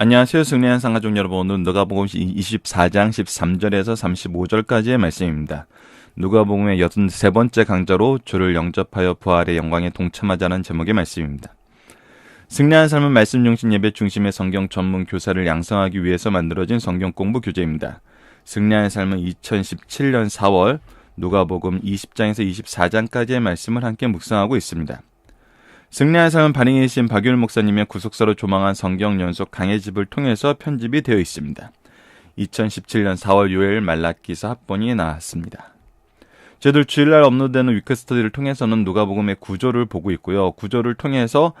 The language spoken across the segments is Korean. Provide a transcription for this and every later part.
안녕하세요. 승리한 상가족 여러분. 오늘은 누가복음 24장 13절에서 35절까지의 말씀입니다. 누가복음의 63번째 강좌로 주를 영접하여 부활의 영광에 동참하자는 제목의 말씀입니다. 승리한 삶은 말씀 중심 예배 중심의 성경 전문 교사를 양성하기 위해서 만들어진 성경 공부 교재입니다. 승리한 삶은 2017년 4월 누가복음 20장에서 24장까지의 말씀을 함께 묵상하고 있습니다. 승리한 삶은 반응이신 박유일 목사님의 구속사로 조망한 성경 연속 강해집을 통해서 편집이 되어 있습니다. 2017년 4월 6일 말라기서 합본이 나왔습니다. 저희들 주일날 업로드되는 위크스터디를 통해서는 누가복음의 구조를 보고 있고요. 구조를 통해서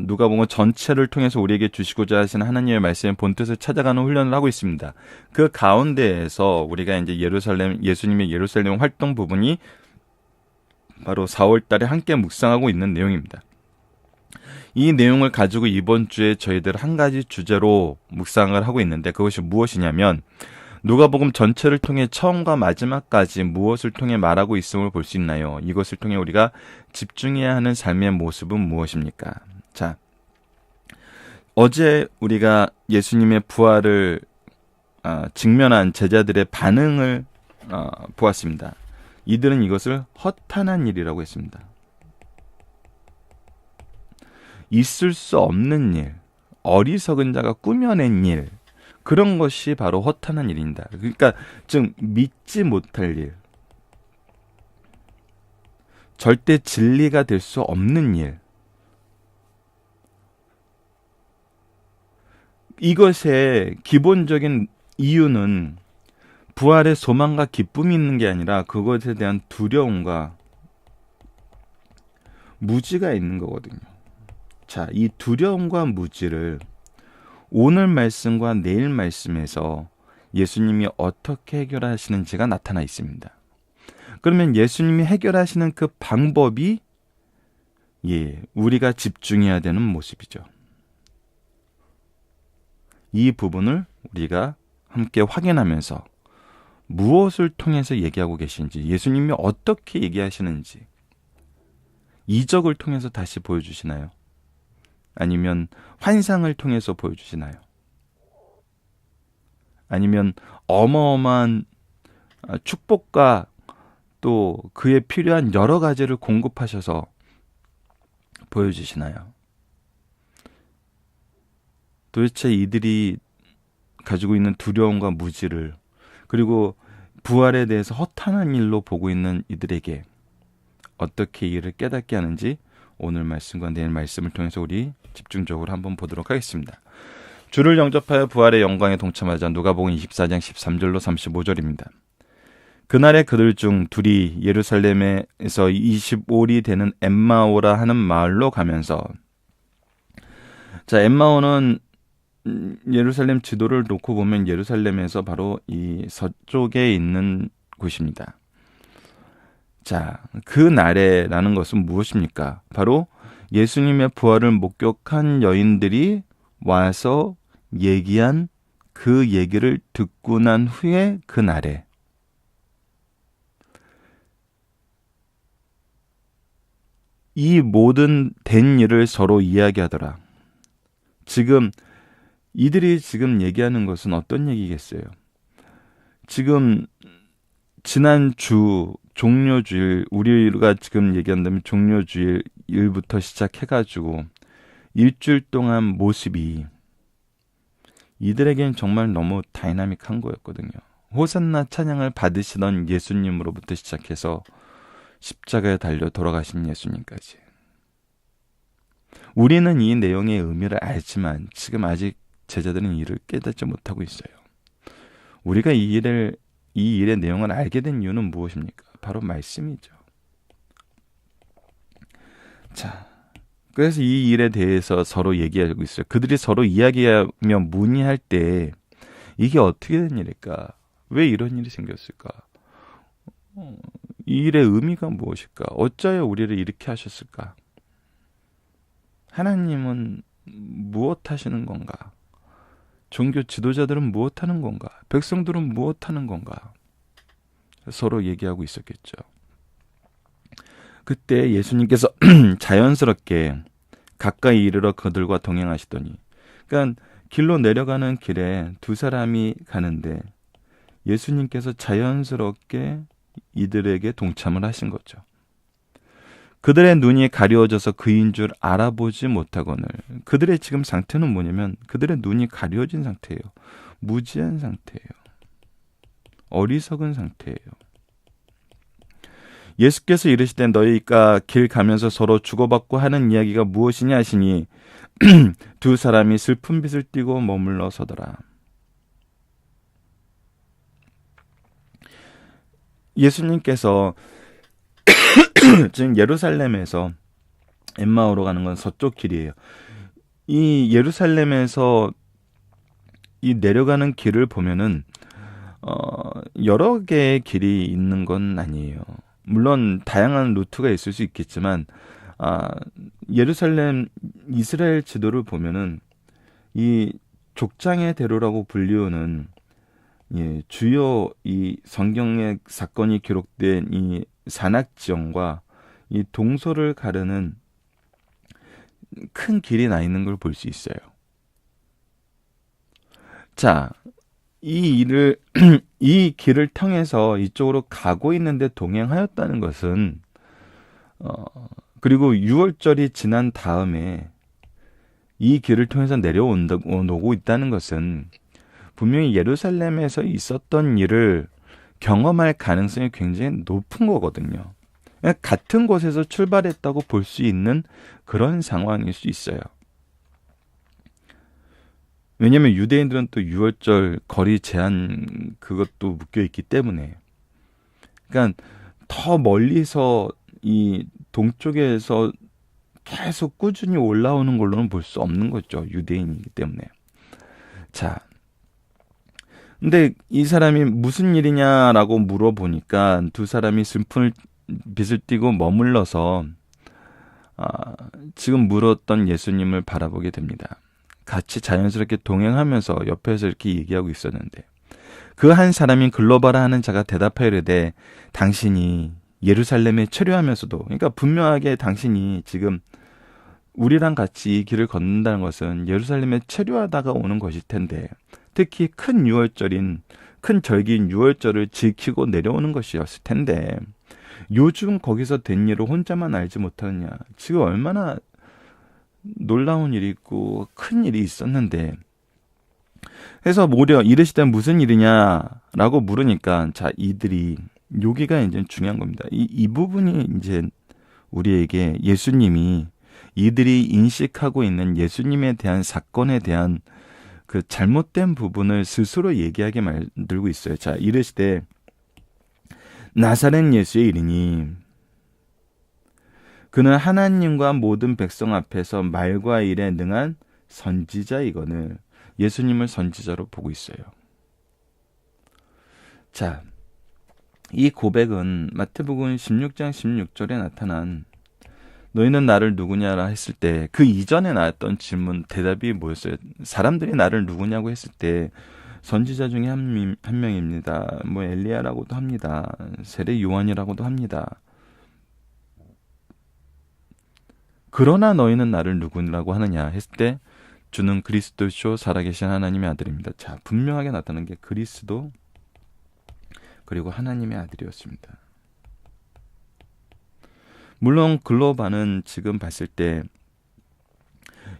누가복음 전체를 통해서 우리에게 주시고자 하시는 하나님의 말씀의 본뜻을 찾아가는 훈련을 하고 있습니다. 그 가운데에서 우리가 이제 예수님의 예루살렘 활동 부분이 바로 4월 달에 함께 묵상하고 있는 내용입니다. 이 내용을 가지고 이번 주에 저희들 한 가지 주제로 묵상을 하고 있는데 그것이 무엇이냐면 누가복음 전체를 통해 처음과 마지막까지 무엇을 통해 말하고 있음을 볼 수 있나요? 이것을 통해 우리가 집중해야 하는 삶의 모습은 무엇입니까? 자, 어제 우리가 예수님의 부활을 직면한 제자들의 반응을 보았습니다. 이들은 이것을 허탄한 일이라고 했습니다. 있을 수 없는 일, 어리석은 자가 꾸며낸 일, 그런 것이 바로 허탄한 일입니다. 그러니까 즉 믿지 못할 일, 절대 진리가 될 수 없는 일, 이것의 기본적인 이유는 부활의 소망과 기쁨이 있는 게 아니라 그것에 대한 두려움과 무지가 있는 거거든요. 자, 이 두려움과 무지를 오늘 말씀과 내일 말씀에서 예수님이 어떻게 해결하시는지가 나타나 있습니다. 그러면 예수님이 해결하시는 그 방법이 우리가 집중해야 되는 모습이죠. 이 부분을 우리가 함께 확인하면서 무엇을 통해서 얘기하고 계신지, 예수님이 어떻게 얘기하시는지 이적을 통해서 다시 보여주시나요? 아니면 환상을 통해서 보여주시나요? 아니면 어마어마한 축복과 또 그에 필요한 여러 가지를 공급하셔서 보여주시나요? 도대체 이들이 가지고 있는 두려움과 무지를, 그리고 부활에 대해서 허탄한 일로 보고 있는 이들에게 어떻게 이를 깨닫게 하는지 오늘 말씀과 내일 말씀을 통해서 우리 집중적으로 한번 보도록 하겠습니다. 주를 영접하여 부활의 영광에 동참하자. 누가복음 24장 13절로 35절입니다. 그날에 그들 중 둘이 예루살렘에서 25리 되는 엠마오라 하는 마을로 가면서, 자, 엠마오는 예루살렘 지도를 놓고 보면 예루살렘에서 바로 이 서쪽에 있는 곳입니다. 자, 그 날에라는 것은 무엇입니까? 바로 예수님의 부활을 목격한 여인들이 와서 얘기한 그 얘기를 듣고 난 후에 그 날에 이 모든 된 일을 서로 이야기하더라. 지금 이들이 지금 얘기하는 것은 어떤 얘기겠어요? 지금 지난 주 종료주일, 우리가 지금 얘기한다면 종료주일 일부터 시작해가지고 일주일 동안 모습이 이들에겐 정말 너무 다이나믹한 거였거든요. 호산나 찬양을 받으시던 예수님으로부터 시작해서 십자가에 달려 돌아가신 예수님까지. 우리는 이 내용의 의미를 알지만 지금 아직 제자들은 이를 깨닫지 못하고 있어요. 우리가 이 일의 내용을 알게 된 이유는 무엇입니까? 바로 말씀이죠. 자, 그래서 이 일에 대해서 서로 얘기하고 있어요. 그들이 서로 이야기하며 문의할 때 이게 어떻게 된 일일까? 왜 이런 일이 생겼을까? 이 일의 의미가 무엇일까? 어쩌여 우리를 이렇게 하셨을까? 하나님은 무엇 하시는 건가? 종교 지도자들은 무엇 하는 건가? 백성들은 무엇 하는 건가? 서로 얘기하고 있었겠죠. 그때 예수님께서 자연스럽게 가까이 이르러 그들과 동행하시더니, 그러니까 길로 내려가는 길에 두 사람이 가는데 예수님께서 자연스럽게 이들에게 동참을 하신 거죠. 그들의 눈이 가려워져서 그인 줄 알아보지 못하거늘. 그들의 지금 상태는 뭐냐면 그들의 눈이 가려워진 상태예요. 무지한 상태예요. 어리석은 상태예요. 예수께서 이르시되 너희가 길 가면서 서로 주고받고 하는 이야기가 무엇이냐 하시니 두 사람이 슬픈 빛을 띠고 머물러 서더라. 예수님께서 지금 예루살렘에서 엠마오로 가는 건 서쪽 길이에요. 이 예루살렘에서 이 내려가는 길을 보면은 여러 개의 길이 있는 건 아니에요. 물론 다양한 루트가 있을 수 있겠지만 예루살렘 이스라엘 지도를 보면은 이 족장의 대로라고 불리우는 주요 이 성경의 사건이 기록된 이 산악지형과 이 동서를 가르는 큰 길이 나 있는 걸 볼 수 있어요. 자, 이 길을 통해서 이쪽으로 가고 있는데 동행하였다는 것은 그리고 6월절이 지난 다음에 이 길을 통해서 내려오고 있다는 것은 분명히 예루살렘에서 있었던 일을 경험할 가능성이 굉장히 높은 거거든요. 같은 곳에서 출발했다고 볼 수 있는 그런 상황일 수 있어요. 왜냐하면 유대인들은 또 6월절 거리 제한 그것도 묶여 있기 때문에, 그러니까 더 멀리서 이 동쪽에서 계속 꾸준히 올라오는 걸로는 볼 수 없는 거죠. 유대인이기 때문에. 자, 근데 이 사람이 무슨 일이냐라고 물어보니까 두 사람이 슬픈 빛을 띠고 머물러서 지금 물었던 예수님을 바라보게 됩니다. 같이 자연스럽게 동행하면서 옆에서 이렇게 얘기하고 있었는데 그 한 사람인 글로바라 하는 자가 대답하여 이르되 당신이 예루살렘에 체류하면서도, 그러니까 분명하게 당신이 지금 우리랑 같이 이 길을 걷는다는 것은 예루살렘에 체류하다가 오는 것일 텐데, 특히 큰 절기인 6월절을 지키고 내려오는 것이었을 텐데 요즘 거기서 된 일을 혼자만 알지 못하느냐. 지금 얼마나 놀라운 일이 있고 큰 일이 있었는데. 그래서 오히려 이르시되 무슨 일이냐라고 물으니까, 자, 이들이, 여기가 이제 중요한 겁니다. 이 부분이 이제 우리에게 예수님이, 이들이 인식하고 있는 예수님에 대한 사건에 대한 그 잘못된 부분을 스스로 얘기하게 만들고 있어요. 자, 이르시되 나사렛 예수의 이르니 그는 하나님과 모든 백성 앞에서 말과 일에 능한 선지자이거늘. 예수님을 선지자로 보고 있어요. 자, 이 고백은 마태복음 16장 16절에 나타난 너희는 나를 누구냐라 했을 때 그 이전에 나왔던 질문 대답이 뭐였어요? 사람들이 나를 누구냐고 했을 때 선지자 중에 한 명입니다. 뭐 엘리야라고도 합니다. 세례 요한이라고도 합니다. 그러나 너희는 나를 누구라고 하느냐 했을 때 주는 그리스도시요 살아계신 하나님의 아들입니다. 자, 분명하게 나타난 게 그리스도 그리고 하나님의 아들이었습니다. 물론 글로바는 지금 봤을 때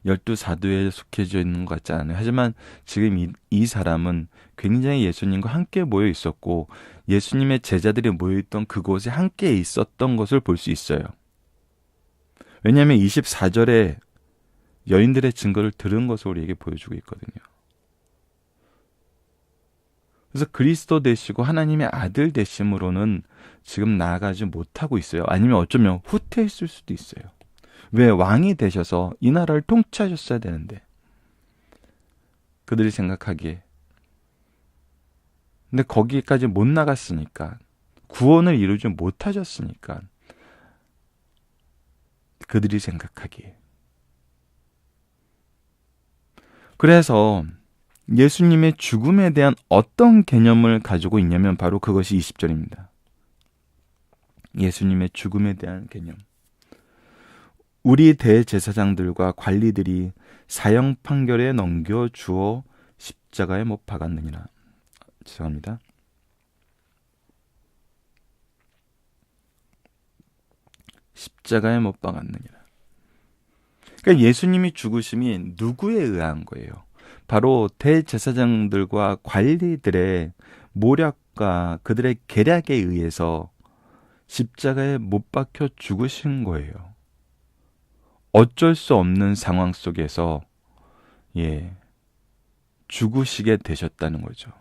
12사도에 속해져 있는 것 같지 않아요. 하지만 지금 이 사람은 굉장히 예수님과 함께 모여 있었고 예수님의 제자들이 모여있던 그곳에 함께 있었던 것을 볼 수 있어요. 왜냐하면 24절에 여인들의 증거를 들은 것을 우리에게 보여주고 있거든요. 그래서 그리스도 되시고 하나님의 아들 되심으로는 지금 나아가지 못하고 있어요. 아니면 어쩌면 후퇴했을 수도 있어요. 왜? 왕이 되셔서 이 나라를 통치하셨어야 되는데 그들이 생각하기에. 근데 거기까지 못 나갔으니까, 구원을 이루지 못하셨으니까 그들이 생각하기에. 그래서 예수님의 죽음에 대한 어떤 개념을 가지고 있냐면 바로 그것이 20절입니다. 예수님의 죽음에 대한 개념. 우리 대제사장들과 관리들이 사형 판결에 넘겨주어 십자가에 못 박았느니라. 죄송합니다. 십자가에 못 박았느니라. 그러니까 예수님이 죽으심이 누구에 의한 거예요? 바로 대제사장들과 관리들의 모략과 그들의 계략에 의해서 십자가에 못 박혀 죽으신 거예요. 어쩔 수 없는 상황 속에서 죽으시게 되셨다는 거죠.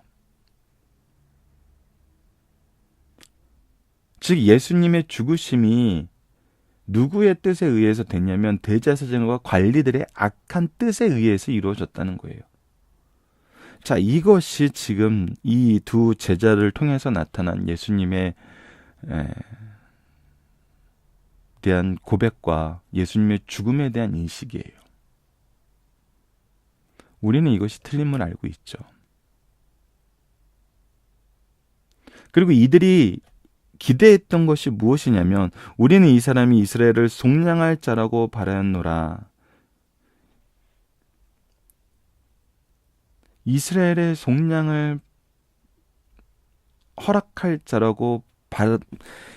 즉 예수님의 죽으심이 누구의 뜻에 의해서 됐냐면 대제사장과 관리들의 악한 뜻에 의해서 이루어졌다는 거예요. 자, 이것이 지금 이 두 제자를 통해서 나타난 예수님의 대한 고백과 예수님의 죽음에 대한 인식이에요. 우리는 이것이 틀림을 알고 있죠. 그리고 이들이 기대했던 것이 무엇이냐면 우리는 이 사람이 이스라엘을 속량할 자라고 바라였노라. 이스라엘의 속량을 허락할 자라고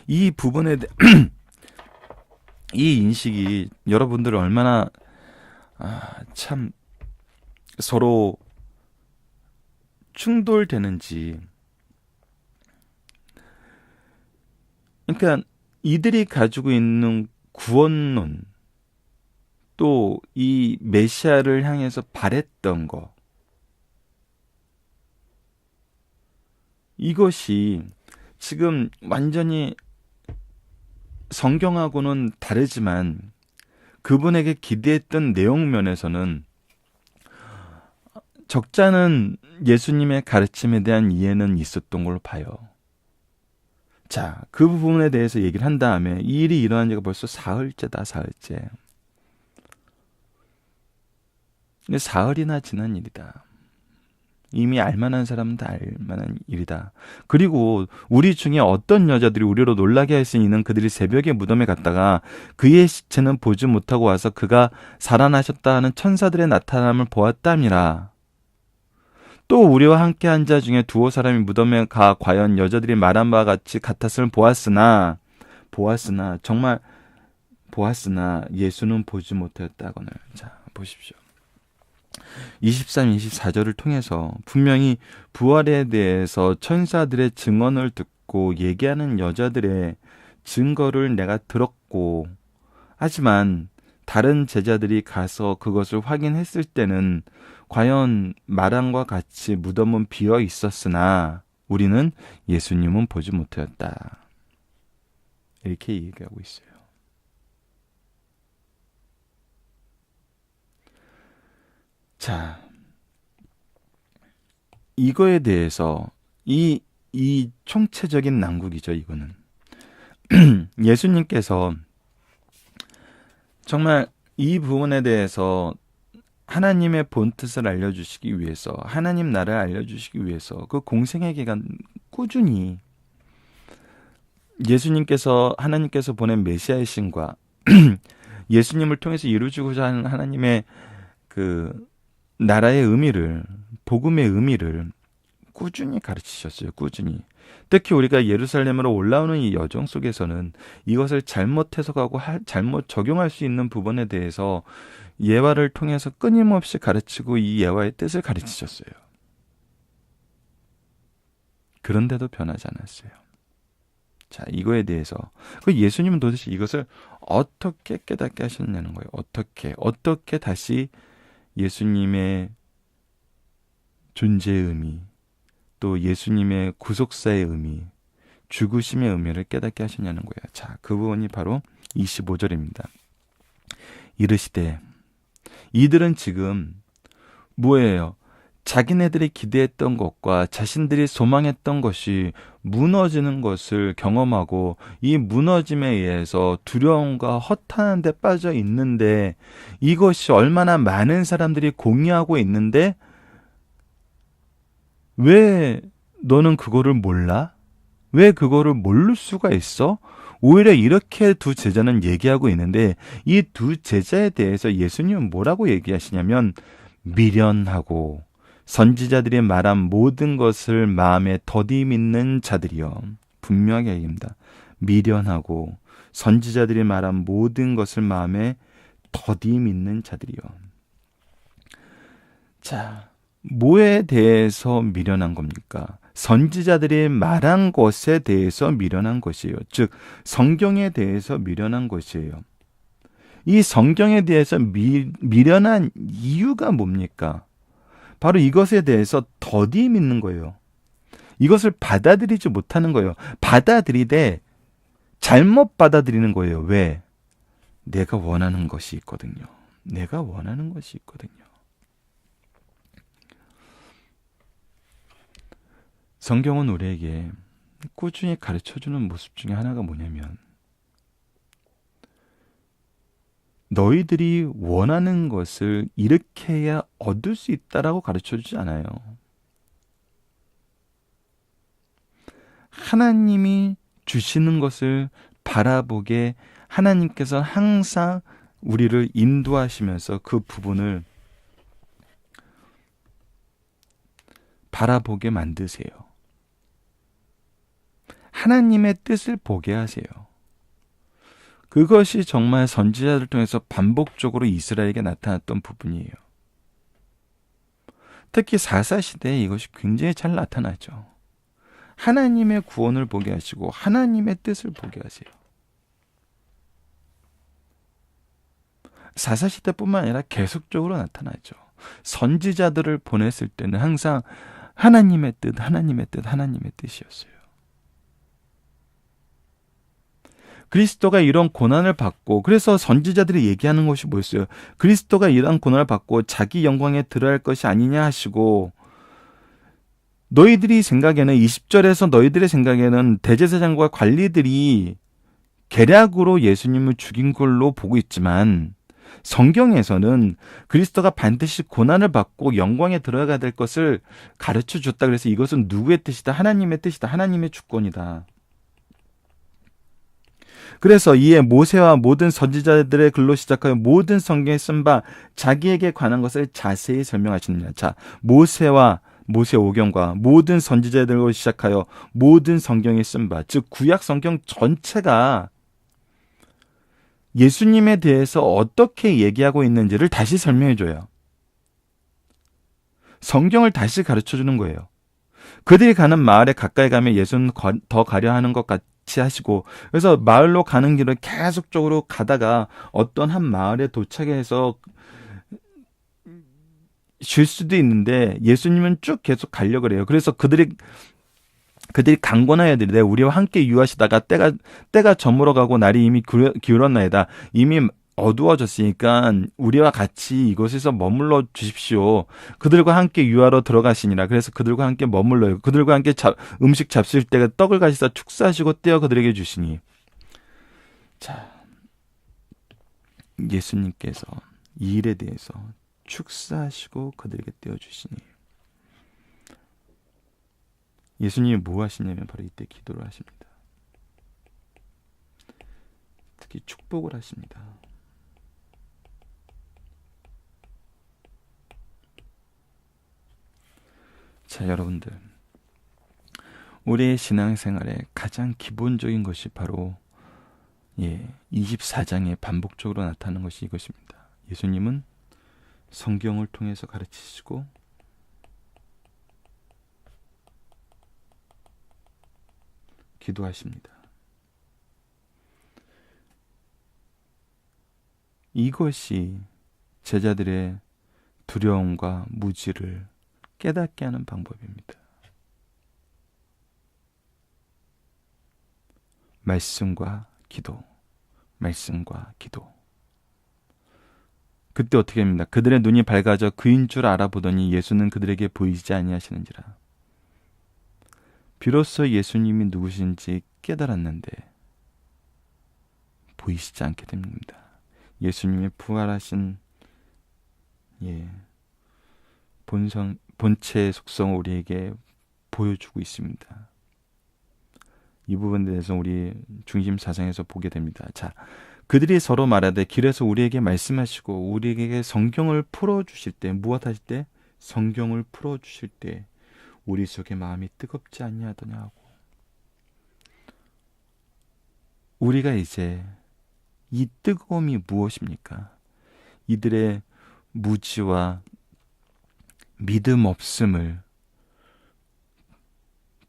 이 부분에 이 인식이 여러분들 얼마나 참 서로 충돌되는지. 그러니까 이들이 가지고 있는 구원론, 또 이 메시아를 향해서 바랬던 거, 이것이 지금 완전히 성경하고는 다르지만 그분에게 기대했던 내용 면에서는 적잖은 예수님의 가르침에 대한 이해는 있었던 걸로 봐요. 자, 그 부분에 대해서 얘기를 한 다음에 이 일이 일어난 지가 벌써 사흘째다, 사흘째. 근데 사흘이나 지난 일이다. 이미 알만한 사람은 다 알만한 일이다. 그리고 우리 중에 어떤 여자들이 우리로 놀라게 할 수 있는 그들이 새벽에 무덤에 갔다가 그의 시체는 보지 못하고 와서 그가 살아나셨다 하는 천사들의 나타남을 보았답니다. 또 우리와 함께 한 자 중에 두어 사람이 무덤에 가 과연 여자들이 말한 바와 같이 같았음을 보았으나 정말 보았으나 예수는 보지 못하였다거늘. 자, 보십시오. 23, 24절을 통해서 분명히 부활에 대해서 천사들의 증언을 듣고 얘기하는 여자들의 증거를 내가 들었고, 하지만 다른 제자들이 가서 그것을 확인했을 때는 과연 말한과 같이 무덤은 비어 있었으나 우리는 예수님은 보지 못하였다. 이렇게 얘기하고 있어요. 자, 이거에 대해서 이 총체적인 난국이죠, 이거는. 예수님께서 정말 이 부분에 대해서 하나님의 본뜻을 알려주시기 위해서, 하나님 나라를 알려주시기 위해서 그 공생의 기간 꾸준히 하나님께서 보낸 메시아의 신과 예수님을 통해서 이루어지고자 하는 하나님의 그 나라의 의미를, 복음의 의미를 꾸준히 가르치셨어요. 꾸준히. 특히 우리가 예루살렘으로 올라오는 이 여정 속에서는 이것을 잘못 해석하고 잘못 적용할 수 있는 부분에 대해서 예화를 통해서 끊임없이 가르치고 이 예화의 뜻을 가르치셨어요. 그런데도 변하지 않았어요. 자, 이거에 대해서 예수님은 도대체 이것을 어떻게 깨닫게 하셨냐는 거예요. 어떻게 다시 예수님의 존재의 의미, 또 예수님의 구속사의 의미, 죽으심의 의미를 깨닫게 하셨냐는 거예요. 자, 그 부분이 바로 25절입니다. 이르시되, 이들은 지금 뭐예요? 자기네들이 기대했던 것과 자신들이 소망했던 것이 무너지는 것을 경험하고 이 무너짐에 의해서 두려움과 허탄한 데 빠져 있는데, 이것이 얼마나 많은 사람들이 공유하고 있는데 왜 너는 그거를 몰라? 왜 그거를 모를 수가 있어? 오히려 이렇게 두 제자는 얘기하고 있는데 이 두 제자에 대해서 예수님은 뭐라고 얘기하시냐면 미련하고 선지자들이 말한 모든 것을 마음에 더디 믿는 자들이여. 분명하게 얘기합니다. 미련하고 선지자들이 말한 모든 것을 마음에 더디 믿는 자들이여. 자, 뭐에 대해서 미련한 겁니까? 선지자들이 말한 것에 대해서 미련한 것이에요. 즉, 성경에 대해서 미련한 것이에요. 이 성경에 대해서 미련한 이유가 뭡니까? 바로 이것에 대해서 더디 믿는 거예요. 이것을 받아들이지 못하는 거예요. 받아들이되 잘못 받아들이는 거예요. 왜? 내가 원하는 것이 있거든요. 내가 원하는 것이 있거든요. 성경은 우리에게 꾸준히 가르쳐주는 모습 중에 하나가 뭐냐면 너희들이 원하는 것을 이렇게 해야 얻을 수 있다라고 가르쳐주지 않아요. 하나님이 주시는 것을 바라보게 하나님께서 항상 우리를 인도하시면서 그 부분을 바라보게 만드세요. 하나님의 뜻을 보게 하세요. 그것이 정말 선지자들 통해서 반복적으로 이스라엘에게 나타났던 부분이에요. 특히 4사 시대에 이것이 굉장히 잘 나타나죠. 하나님의 구원을 보게 하시고 하나님의 뜻을 보게 하세요. 4사 시대뿐만 아니라 계속적으로 나타나죠. 선지자들을 보냈을 때는 항상 하나님의 뜻, 하나님의 뜻, 하나님의 뜻이었어요. 그리스도가 이런 고난을 받고, 그래서 선지자들이 얘기하는 것이 뭐였어요? 그리스도가 이런 고난을 받고 자기 영광에 들어갈 것이 아니냐 하시고, 너희들이 생각에는 20절에서 너희들의 생각에는 대제사장과 관리들이 계략으로 예수님을 죽인 걸로 보고 있지만 성경에서는 그리스도가 반드시 고난을 받고 영광에 들어가야 될 것을 가르쳐 줬다. 그래서 이것은 누구의 뜻이다? 하나님의 뜻이다. 하나님의 주권이다. 그래서 이에 모세와 모든 선지자들의 글로 시작하여 모든 성경에 쓴 바 자기에게 관한 것을 자세히 설명하시느니라. 자, 모세 5경과 모든 선지자들로 시작하여 모든 성경에 쓴 바, 즉 구약 성경 전체가 예수님에 대해서 어떻게 얘기하고 있는지를 다시 설명해 줘요. 성경을 다시 가르쳐 주는 거예요. 그들이 가는 마을에 가까이 가면 예수는 더 가려 하는 것 같이 하시고, 그래서 마을로 가는 길을 계속적으로 가다가 어떤 한 마을에 도착해서 쉴 수도 있는데 예수님은 쭉 계속 가려고 그래요. 그래서 그들이 강권하여 이르되 우리와 함께 유하시다가 때가 저물어가고 날이 이미 기울었나이다. 이미 어두워졌으니까 우리와 같이 이곳에서 머물러 주십시오. 그들과 함께 유하러 들어가시니라. 그래서 그들과 함께 머물러요. 그들과 함께 음식 잡수실 때 떡을 가시사 축사하시고 떼어 그들에게 주시니. 자, 예수님께서 이 일에 대해서 축사하시고 그들에게 떼어 주시니. 예수님이 뭐 하시냐면 바로 이때 기도를 하십니다. 특히 축복을 하십니다. 자, 여러분들, 우리의 신앙생활에 가장 기본적인 것이 바로 24장에 반복적으로 나타나는 것이 이것입니다. 예수님은 성경을 통해서 가르치시고 기도하십니다. 이것이 제자들의 두려움과 무지를 깨닫게 하는 방법입니다. 말씀과 기도, 말씀과 기도. 그때 어떻게 합니까? 그들의 눈이 밝아져 그인 줄 알아보더니 예수는 그들에게 보이지 아니하시는지라. 비로소 예수님이 누구신지 깨달았는데 보이시지 않게 됩니다. 예수님의 부활하신 본체의 속성을 우리에게 보여주고 있습니다. 이 부분에 대해서 우리 중심 사상에서 보게 됩니다. 자, 그들이 서로 말하되 길에서 우리에게 말씀하시고 우리에게 성경을 풀어주실 때, 무엇하실 때? 성경을 풀어주실 때 우리 속에 마음이 뜨겁지 아니하더냐 고. 우리가 이제 이 뜨거움이 무엇입니까? 이들의 무지와 믿음 없음을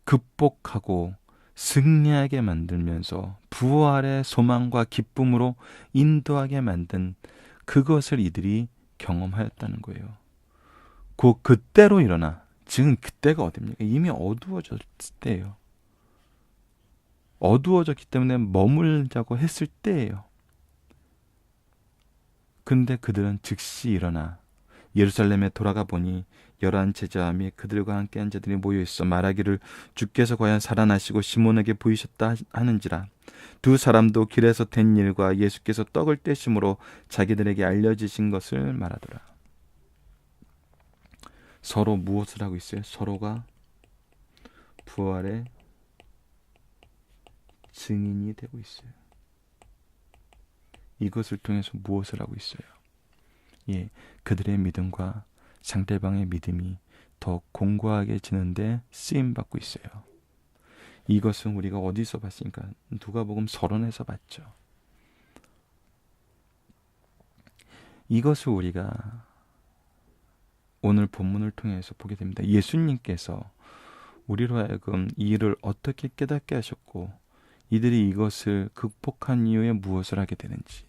극복하고 승리하게 만들면서 부활의 소망과 기쁨으로 인도하게 만든 그것을 이들이 경험하였다는 거예요. 그때로 일어나. 지금 그때가 어딥니까? 이미 어두워졌을 때예요. 어두워졌기 때문에 머물자고 했을 때예요. 근데 그들은 즉시 일어나 예루살렘에 돌아가 보니 11 제자와 및 그들과 함께한 자들이 모여있어 말하기를 주께서 과연 살아나시고 시몬에게 보이셨다 하는지라. 두 사람도 길에서 된 일과 예수께서 떡을 떼심으로 자기들에게 알려지신 것을 말하더라. 서로 무엇을 하고 있어요? 서로가 부활의 증인이 되고 있어요. 이것을 통해서 무엇을 하고 있어요? 예, 그들의 믿음과 상대방의 믿음이 더 공고하게지는데 쓰임받고 있어요. 이것은 우리가 어디서 봤습니까? 누가복음 서론에서 봤죠. 이것을 우리가 오늘 본문을 통해서 보게 됩니다. 예수님께서 우리로 하여금 이 일을 어떻게 깨닫게 하셨고 이들이 이것을 극복한 이후에 무엇을 하게 되는지,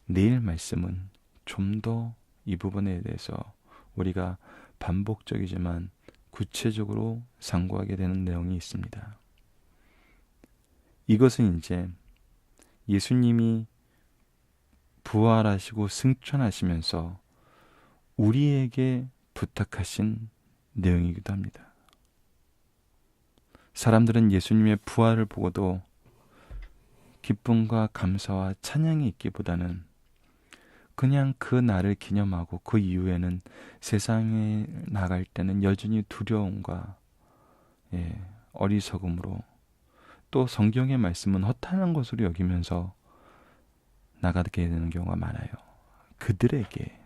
내일 말씀은 좀 더 이 부분에 대해서 우리가 반복적이지만 구체적으로 상고하게 되는 내용이 있습니다. 이것은 이제 예수님이 부활하시고 승천하시면서 우리에게 부탁하신 내용이기도 합니다. 사람들은 예수님의 부활을 보고도 기쁨과 감사와 찬양이 있기보다는 그냥 그 날을 기념하고 그 이후에는 세상에 나갈 때는 여전히 두려움과 어리석음으로 또 성경의 말씀은 허탄한 것으로 여기면서 나가게 되는 경우가 많아요. 그들에게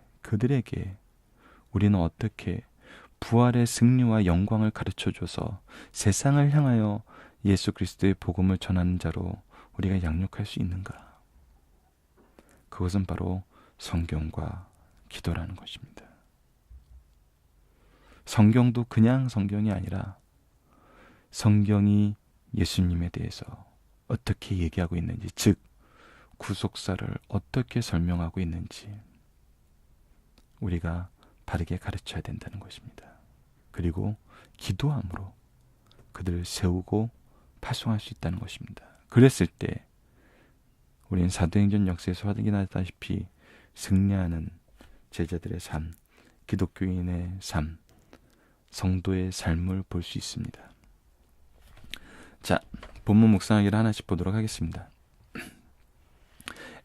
우리는 어떻게 부활의 승리와 영광을 가르쳐줘서 세상을 향하여 예수 그리스도의 복음을 전하는 자로 우리가 양육할 수 있는가? 그것은 바로 성경과 기도라는 것입니다. 성경도 그냥 성경이 아니라 성경이 예수님에 대해서 어떻게 얘기하고 있는지, 즉 구속사를 어떻게 설명하고 있는지 우리가 바르게 가르쳐야 된다는 것입니다. 그리고 기도함으로 그들을 세우고 파송할 수 있다는 것입니다. 그랬을 때 우리는 사도행전 역사에서 확인하다시피 승리하는 제자들의 삶, 기독교인의 삶, 성도의 삶을 볼 수 있습니다. 자, 본문 묵상하기를 하나씩 보도록 하겠습니다.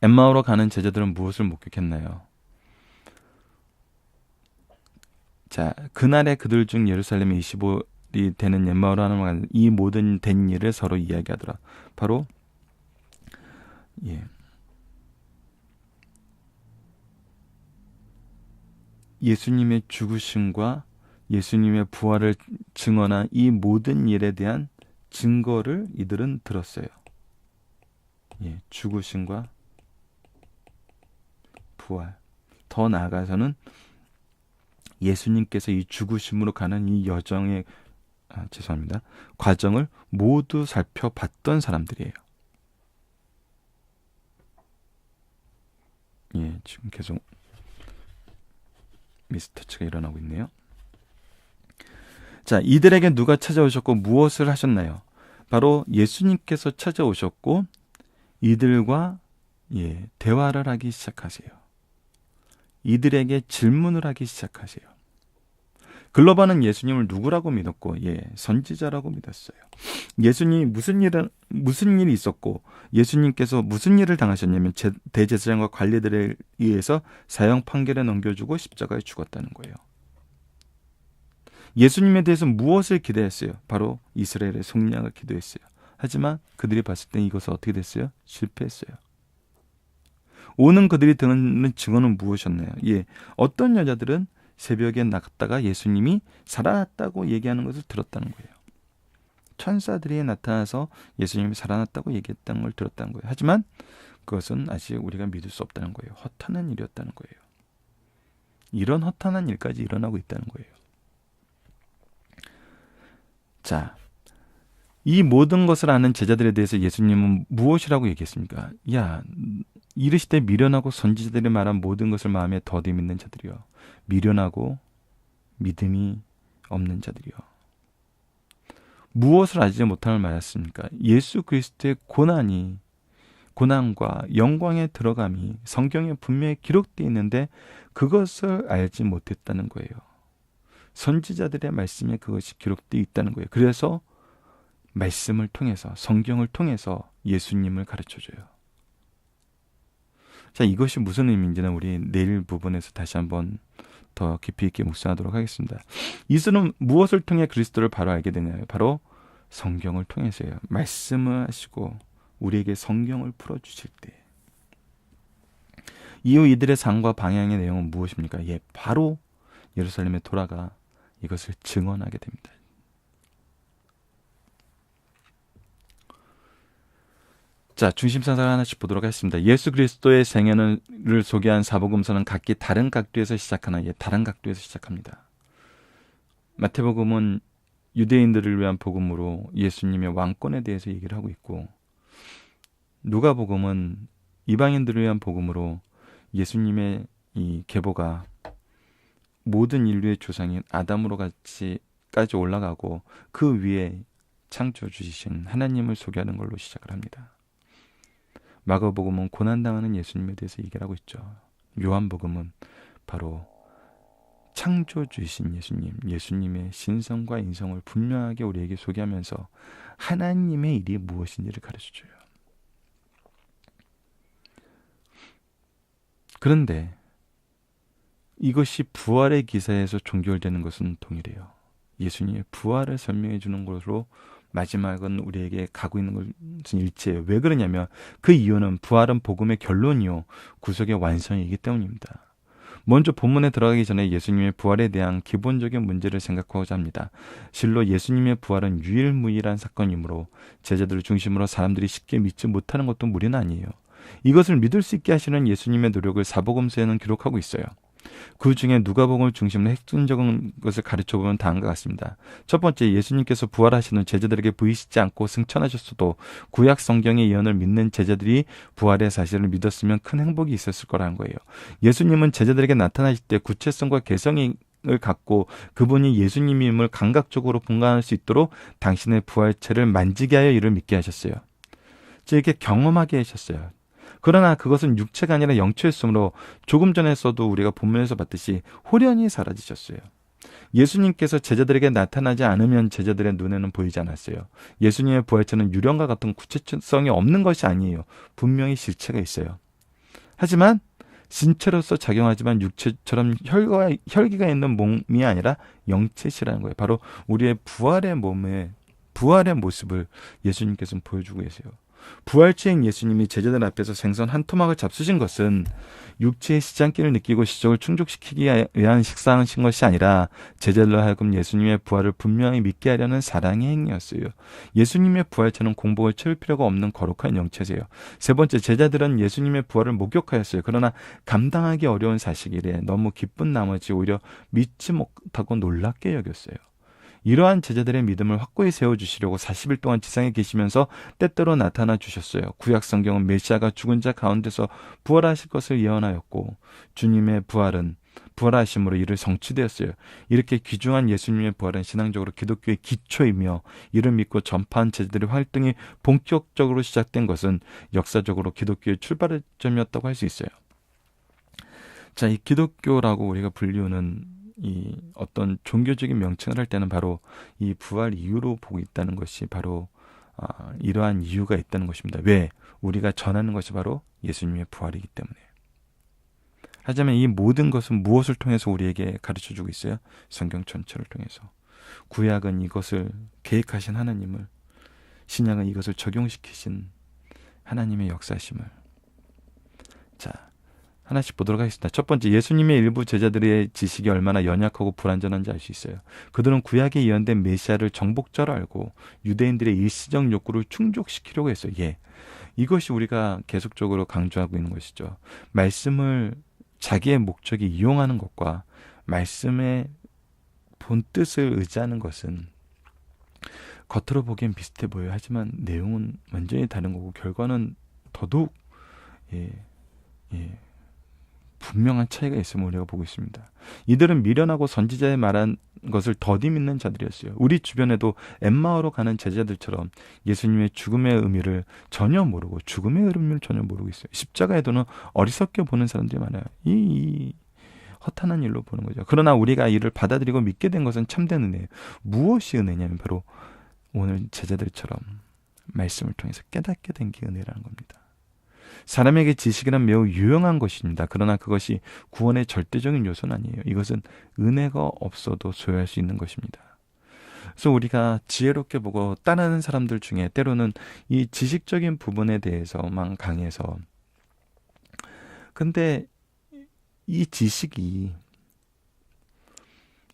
엠마오로 가는 제자들은 무엇을 목격했나요? 자, 그날에 그들 중 예루살렘에 25일이 되는 엠마오로 하는 이 모든 된 일을 서로 이야기하더라. 바로 예수님의 죽으심과 예수님의 부활을 증언한 이 모든 일에 대한 증거를 이들은 들었어요. 죽으심과 부활. 더 나아가서는 예수님께서 이 죽으심으로 가는 이 여정의 과정을 모두 살펴봤던 사람들이에요. 지금 계속 미스터치가 일어나고 있네요. 자, 이들에게 누가 찾아오셨고 무엇을 하셨나요? 바로 예수님께서 찾아오셨고 이들과 대화를 하기 시작하세요. 이들에게 질문을 하기 시작하세요. 글로바는 예수님을 누구라고 믿었고 선지자라고 믿었어요. 예수님이 무슨 일이 있었고 예수님께서 무슨 일을 당하셨냐면 대제사장과 관리들에 의해서 사형 판결에 넘겨주고 십자가에 죽었다는 거예요. 예수님에 대해서 무엇을 기대했어요? 바로 이스라엘의 속량을 기도했어요. 하지만 그들이 봤을 때 이것은 어떻게 됐어요? 실패했어요. 오는 그들이 듣는 증언은 무엇이었나요? 어떤 여자들은 새벽에 나갔다가 예수님이 살아났다고 얘기하는 것을 들었다는 거예요. 천사들이 나타나서 예수님이 살아났다고 얘기했다는 걸 들었다는 거예요. 하지만 그것은 아직 우리가 믿을 수 없다는 거예요. 허탄한 일이었다는 거예요. 이런 허탄한 일까지 일어나고 있다는 거예요. 자, 이 모든 것을 아는 제자들에 대해서 예수님은 무엇이라고 얘기했습니까? 이르시되 미련하고 선지자들이 말한 모든 것을 마음에 더디 믿는 자들이요. 미련하고 믿음이 없는 자들이요. 무엇을 알지 못함을 말했습니까? 예수 그리스도의 고난과 영광에 들어감이 성경에 분명히 기록되어 있는데 그것을 알지 못했다는 거예요. 선지자들의 말씀에 그것이 기록되어 있다는 거예요. 그래서 말씀을 통해서, 성경을 통해서 예수님을 가르쳐줘요. 자, 이것이 무슨 의미인지는 우리 내일 부분에서 다시 한번 더 깊이 있게 묵상하도록 하겠습니다. 이스는 무엇을 통해 그리스도를 바로 알게 되나요? 바로 성경을 통해서요. 말씀을 하시고 우리에게 성경을 풀어주실 때. 이후 이들의 삶과 방향의 내용은 무엇입니까? 바로 예루살렘에 돌아가 이것을 증언하게 됩니다. 자, 중심사상을 하나씩 보도록 하겠습니다. 예수 그리스도의 생애를 소개한 사복음서는 각기 다른 각도에서 시작하나 다른 각도에서 시작합니다. 마태복음은 유대인들을 위한 복음으로 예수님의 왕권에 대해서 얘기를 하고 있고, 누가복음은 이방인들을 위한 복음으로 예수님의 이 계보가 모든 인류의 조상인 아담으로 까지 올라가고 그 위에 창조 주신 하나님을 소개하는 걸로 시작을 합니다. 마가복음은 고난당하는 예수님에 대해서 얘기를 하고 있죠. 요한복음은 바로 창조주이신 예수님의 신성과 인성을 분명하게 우리에게 소개하면서 하나님의 일이 무엇인지를 가르쳐줘요. 그런데 이것이 부활의 기사에서 종결되는 것은 동일해요. 예수님의 부활을 설명해 주는 것으로 마지막은 우리에게 가고 있는 것은 일치해요. 왜 그러냐면 그 이유는 부활은 복음의 결론이요 구속의 완성이기 때문입니다. 먼저 본문에 들어가기 전에 예수님의 부활에 대한 기본적인 문제를 생각하고자 합니다. 실로 예수님의 부활은 유일무이한 사건이므로 제자들을 중심으로 사람들이 쉽게 믿지 못하는 것도 무리는 아니에요. 이것을 믿을 수 있게 하시는 예수님의 노력을 사복음서에는 기록하고 있어요. 그 중에 누가복음을 중심으로 핵심적인 것을 가르쳐보면 다음과 같습니다. 첫 번째, 예수님께서 부활하시는 제자들에게 보이시지 않고 승천하셨어도 구약 성경의 예언을 믿는 제자들이 부활의 사실을 믿었으면 큰 행복이 있었을 거라는 거예요. 예수님은 제자들에게 나타나실 때 구체성과 개성을 갖고 그분이 예수님임을 감각적으로 분간할 수 있도록 당신의 부활체를 만지게 하여 이를 믿게 하셨어요. 즉 이렇게 경험하게 하셨어요. 그러나 그것은 육체가 아니라 영체였으므로 조금 전에서도 우리가 본문에서 봤듯이 홀연히 사라지셨어요. 예수님께서 제자들에게 나타나지 않으면 제자들의 눈에는 보이지 않았어요. 예수님의 부활체는 유령과 같은 구체성이 없는 것이 아니에요. 분명히 실체가 있어요. 하지만 신체로서 작용하지만 육체처럼 혈기가 있는 몸이 아니라 영체시라는 거예요. 바로 우리의 부활의 모습을 예수님께서는 보여주고 계세요. 부활체인 예수님이 제자들 앞에서 생선 한 토막을 잡수신 것은 육체의 시장기를 느끼고 시적을 충족시키기 위한 식사하신 것이 아니라 제자들로 하여금 예수님의 부활을 분명히 믿게 하려는 사랑의 행위였어요. 예수님의 부활체는 공복을 채울 필요가 없는 거룩한 영체세요. 세 번째, 제자들은 예수님의 부활을 목격하였어요. 그러나 감당하기 어려운 사실이래 너무 기쁜 나머지 오히려 믿지 못하고 놀랍게 여겼어요. 이러한 제자들의 믿음을 확고히 세워주시려고 40일 동안 지상에 계시면서 때때로 나타나 주셨어요. 구약 성경은 메시아가 죽은 자 가운데서 부활하실 것을 예언하였고 주님의 부활하심으로 이를 성취되었어요. 이렇게 귀중한 예수님의 부활은 신앙적으로 기독교의 기초이며 이를 믿고 전파한 제자들의 활동이 본격적으로 시작된 것은 역사적으로 기독교의 출발점이었다고 할 수 있어요. 자, 이 기독교라고 우리가 불리우는 이 어떤 종교적인 명칭을 할 때는 바로 이 부활 이유로 보고 있다는 것이 바로 이러한 이유가 있다는 것입니다. 왜? 우리가 전하는 것이 바로 예수님의 부활이기 때문에. 하지만 이 모든 것은 무엇을 통해서 우리에게 가르쳐주고 있어요? 성경 전체를 통해서. 구약은 이것을 계획하신 하나님을, 신약은 이것을 적용시키신 하나님의 역사심을. 자, 하나씩 보도록 하겠습니다. 첫 번째, 예수님의 일부 제자들의 지식이 얼마나 연약하고 불완전한지 알 수 있어요. 그들은 구약에 예언된 메시아를 정복자로 알고 유대인들의 일시적 욕구를 충족시키려고 했어요. 이것이 우리가 계속적으로 강조하고 있는 것이죠. 말씀을 자기의 목적에 이용하는 것과 말씀의 본 뜻을 의지하는 것은 겉으로 보기엔 비슷해 보여요. 하지만 내용은 완전히 다른 거고 결과는 더더욱 분명한 차이가 있음을 우리가 보고 있습니다. 이들은 미련하고 선지자의 말한 것을 더디 믿는 자들이었어요. 우리 주변에도 엠마오로 가는 제자들처럼 예수님의 죽음의 의미를 전혀 모르고 죽음의 의미를 전혀 모르고 있어요. 십자가에도는 어리석게 보는 사람들이 많아요. 이 허탄한 일로 보는 거죠. 그러나 우리가 이를 받아들이고 믿게 된 것은 참된 은혜예요. 무엇이 은혜냐면 바로 오늘 제자들처럼 말씀을 통해서 깨닫게 된 게 은혜라는 겁니다. 사람에게 지식이란 매우 유용한 것입니다. 그러나 그것이 구원의 절대적인 요소는 아니에요. 이것은 은혜가 없어도 소유할 수 있는 것입니다. 그래서 우리가 지혜롭게 보고 따르는 사람들 중에 때로는 이 지식적인 부분에 대해서만 강해서, 근데 이 지식이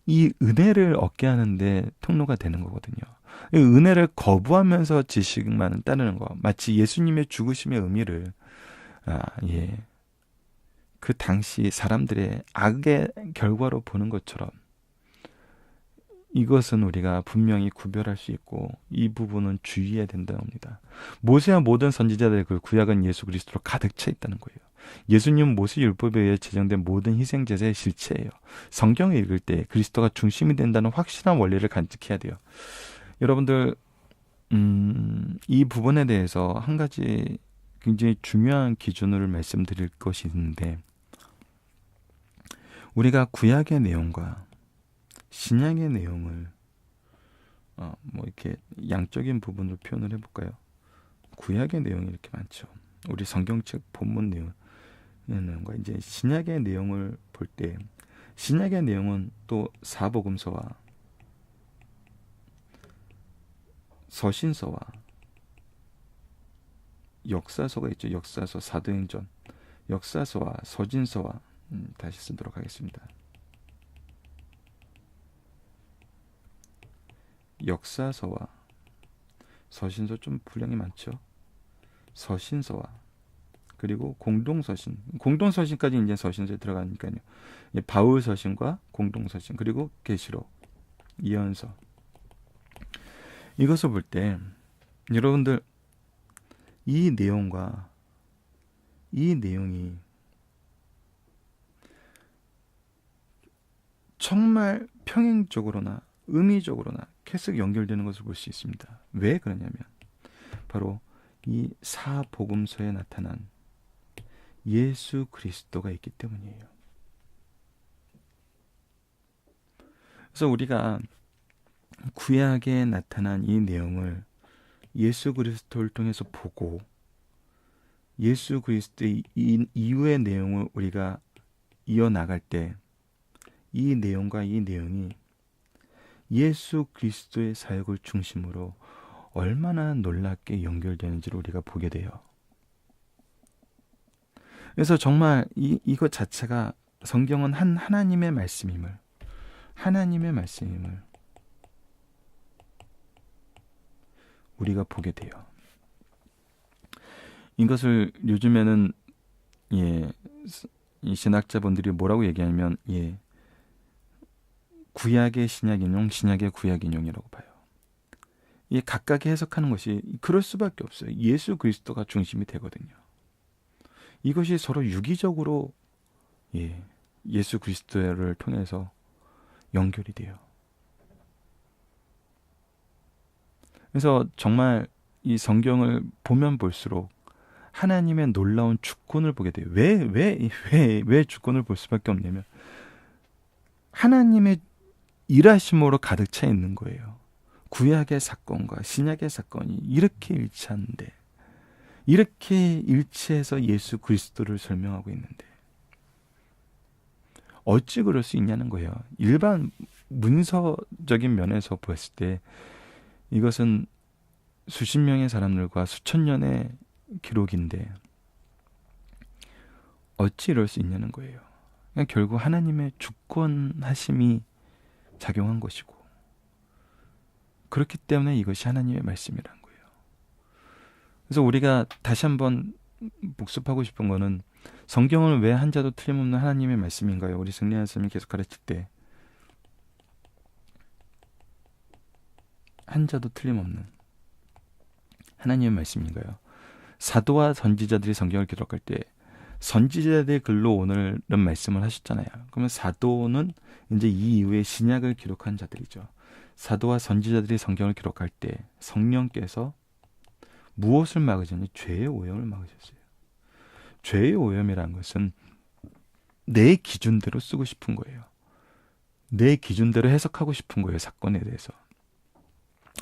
이 은혜를 얻게 하는데 통로가 되는 거거든요. 이 은혜를 거부하면서 지식만 따르는 거, 마치 예수님의 죽으심의 의미를 그 당시 사람들의 악의 결과로 보는 것처럼, 이것은 우리가 분명히 구별할 수 있고 이 부분은 주의해야 된다는 겁니다. 모세와 모든 선지자들의 그 구약은 예수 그리스도로 가득 차 있다는 거예요. 예수님은 모세율법에 의해 제정된 모든 희생제사의 실체예요. 성경을 읽을 때 그리스도가 중심이 된다는 확실한 원리를 간직해야 돼요. 여러분들 이 부분에 대해서 한 가지 굉장히 중요한 기준을 말씀드릴 것이 있는데, 우리가 구약의 내용과 신약의 내용을 이렇게 양적인 부분으로 표현을 해볼까요? 구약의 내용이 이렇게 많죠. 우리 성경책 본문 내용과 이제 신약의 내용을 볼 때, 신약의 내용은 또 사복음서와 서신서와 역사서가 있죠. 역사서, 사도행전, 역사서와 서신서와 다시 쓰도록 하겠습니다. 역사서와 서신서 좀 분량이 많죠. 서신서와 그리고 공동서신, 공동서신까지 이제 서신서에 들어가니까요. 바울 서신과 공동서신, 그리고 계시록, 예언서. 이것을 볼 때 여러분들 이 내용과 이 내용이 정말 평행적으로나 의미적으로나 계속 연결되는 것을 볼 수 있습니다. 왜 그러냐면 바로 이 사복음서에 나타난 예수 그리스도가 있기 때문이에요. 그래서 우리가 구약에 나타난 이 내용을 예수 그리스도를 통해서 보고 예수 그리스도의 이후의 내용을 우리가 이어나갈 때 이 내용과 이 내용이 예수 그리스도의 사역을 중심으로 얼마나 놀랍게 연결되는지를 우리가 보게 돼요. 그래서 정말 이것 자체가 성경은 하나님의 말씀임을 우리가 보게 돼요. 이것을 요즘에는 이 신학자분들이 뭐라고 얘기하냐면 구약의 신약 인용, 신약의 구약 인용이라고 봐요. 각각의 해석하는 것이 그럴 수밖에 없어요. 예수 그리스도가 중심이 되거든요. 이것이 서로 유기적으로 예수 그리스도를 통해서 연결이 돼요. 그래서 정말 이 성경을 보면 볼수록 하나님의 놀라운 주권을 보게 돼요. 왜 주권을 볼 수밖에 없냐면 하나님의 일하심으로 가득 차 있는 거예요. 구약의 사건과 신약의 사건이 이렇게 일치하는데, 이렇게 일치해서 예수 그리스도를 설명하고 있는데 어찌 그럴 수 있냐는 거예요. 일반 문서적인 면에서 보았을 때 이것은 수십 명의 사람들과 수천 년의 기록인데 어찌 이럴 수 있냐는 거예요. 그러니까 결국 하나님의 주권하심이 작용한 것이고, 그렇기 때문에 이것이 하나님의 말씀이란 거예요. 그래서 우리가 다시 한번 복습하고 싶은 거는, 성경은 왜 한 자도 틀림없는 하나님의 말씀인가요? 우리 승리한 스님이 계속 가르칠 때 한 자도 틀림없는 하나님의 말씀인가요? 사도와 선지자들이 성경을 기록할 때 선지자들의 글로 오늘은 말씀을 하셨잖아요. 그러면 사도는 이제 이 이후에 신약을 기록한 자들이죠. 사도와 선지자들이 성경을 기록할 때 성령께서 무엇을 막으셨냐? 죄의 오염을 막으셨어요. 죄의 오염이라는 것은 내 기준대로 쓰고 싶은 거예요. 내 기준대로 해석하고 싶은 거예요. 사건에 대해서.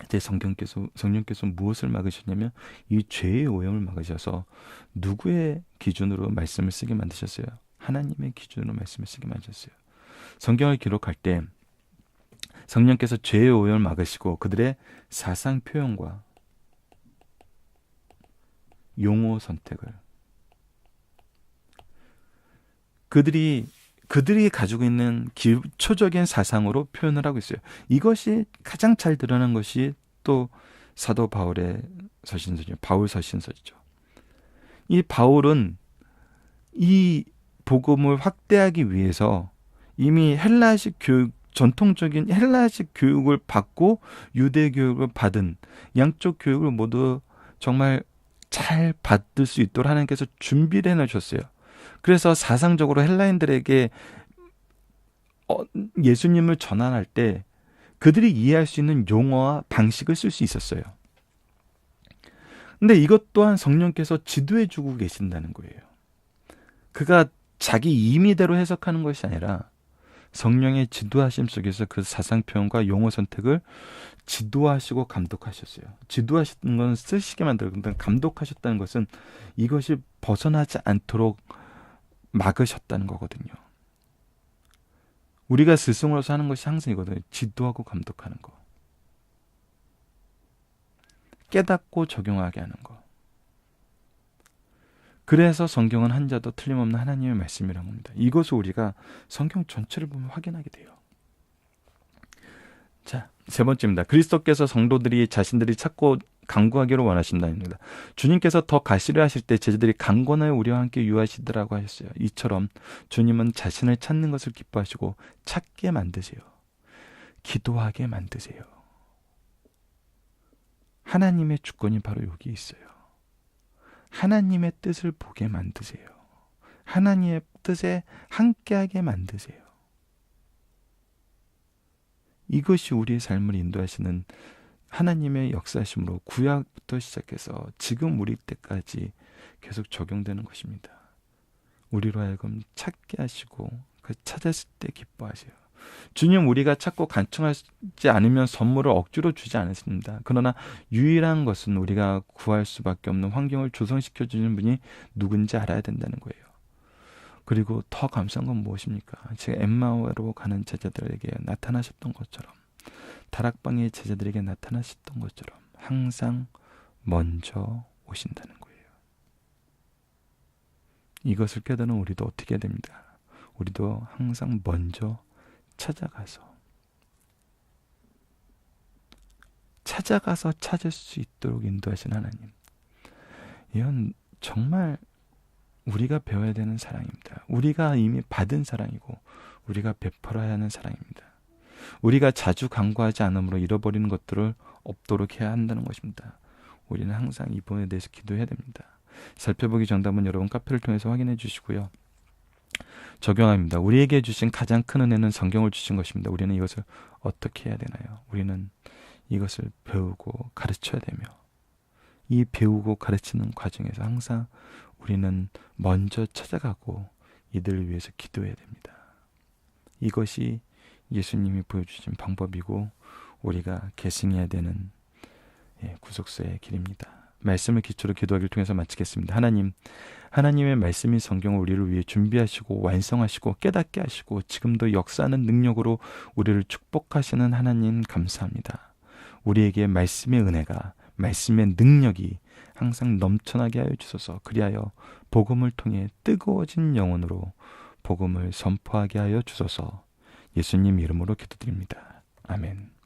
이제 성령께서 무엇을 막으셨냐면 이 죄의 오염을 막으셔서 누구의 기준으로 말씀을 쓰게 만드셨어요? 하나님의 기준으로 말씀을 쓰게 만드셨어요. 성경을 기록할 때 성령께서 죄의 오염을 막으시고 그들의 사상 표현과 용어 선택을 그들이 가지고 있는 기초적인 사상으로 표현을 하고 있어요. 이것이 가장 잘 드러난 것이 또 사도 바울의 서신서죠. 바울 서신서죠. 이 바울은 이 복음을 확대하기 위해서 이미 헬라식 교육, 전통적인 헬라식 교육을 받고 유대 교육을 받은 양쪽 교육을 모두 정말 잘 받을 수 있도록 하나님께서 준비를 해놓으셨어요. 그래서 사상적으로 헬라인들에게 예수님을 전환할 때 그들이 이해할 수 있는 용어와 방식을 쓸 수 있었어요. 근데 이것 또한 성령께서 지도해주고 계신다는 거예요. 그가 자기 임의대로 해석하는 것이 아니라 성령의 지도하심 속에서 그 사상 표현과 용어 선택을 지도하시고 감독하셨어요. 지도하시는 건 쓰시게 만들고, 감독하셨다는 것은 이것이 벗어나지 않도록 막으셨다는 거거든요. 우리가 스승으로서 하는 것이 항상 이거든요. 지도하고 감독하는 거. 깨닫고 적용하게 하는 거. 그래서 성경은 한 자도 틀림없는 하나님의 말씀이라고 합니다. 이것을 우리가 성경 전체를 보면 확인하게 돼요. 자, 세 번째입니다. 그리스도께서 성도들이 자신들이 찾고 강구하기를 원하신다입니다. 주님께서 더 가시려 하실 때 제자들이 강권하여 우리와 함께 유하시더라고 하셨어요. 이처럼 주님은 자신을 찾는 것을 기뻐하시고 찾게 만드세요. 기도하게 만드세요. 하나님의 주권이 바로 여기 있어요. 하나님의 뜻을 보게 만드세요. 하나님의 뜻에 함께하게 만드세요. 이것이 우리의 삶을 인도하시는 하나님의 역사심으로 구약부터 시작해서 지금 우리 때까지 계속 적용되는 것입니다. 우리로 하여금 찾게 하시고 그 찾았을 때 기뻐하세요. 주님, 우리가 찾고 간청하지 않으면 선물을 억지로 주지 않으십니다. 그러나 유일한 것은 우리가 구할 수밖에 없는 환경을 조성시켜 주는 분이 누군지 알아야 된다는 거예요. 그리고 더 감사한 건 무엇입니까? 제가 엠마오로 가는 제자들에게 나타나셨던 것처럼, 다락방의 제자들에게 나타나셨던 것처럼 항상 먼저 오신다는 거예요. 이것을 깨달은 우리도 어떻게 해야 됩니다. 우리도 항상 먼저 찾아가서 찾을 수 있도록 인도하신 하나님. 이건 정말 우리가 배워야 되는 사랑입니다. 우리가 이미 받은 사랑이고 우리가 베풀어야 하는 사랑입니다. 우리가 자주 간구하지 않으므로 잃어버리는 것들을 없도록 해야 한다는 것입니다. 우리는 항상 이 부분에 대해서 기도해야 됩니다. 살펴보기 정답은 여러분 카페를 통해서 확인해 주시고요. 적용합니다. 우리에게 주신 가장 큰 은혜는 성경을 주신 것입니다. 우리는 이것을 어떻게 해야 되나요? 우리는 이것을 배우고 가르쳐야 되며, 이 배우고 가르치는 과정에서 항상 우리는 먼저 찾아가고 이들을 위해서 기도해야 됩니다. 이것이 예수님이 보여주신 방법이고 우리가 계승해야 되는 구속서의 길입니다. 말씀을 기초로 기도하기를 통해서 마치겠습니다. 하나님, 하나님의 말씀이 성경을 우리를 위해 준비하시고 완성하시고 깨닫게 하시고 지금도 역사하는 능력으로 우리를 축복하시는 하나님 감사합니다. 우리에게 말씀의 은혜가, 말씀의 능력이 항상 넘쳐나게 하여 주소서. 그리하여 복음을 통해 뜨거워진 영혼으로 복음을 선포하게 하여 주소서. 예수님 이름으로 기도드립니다. 아멘.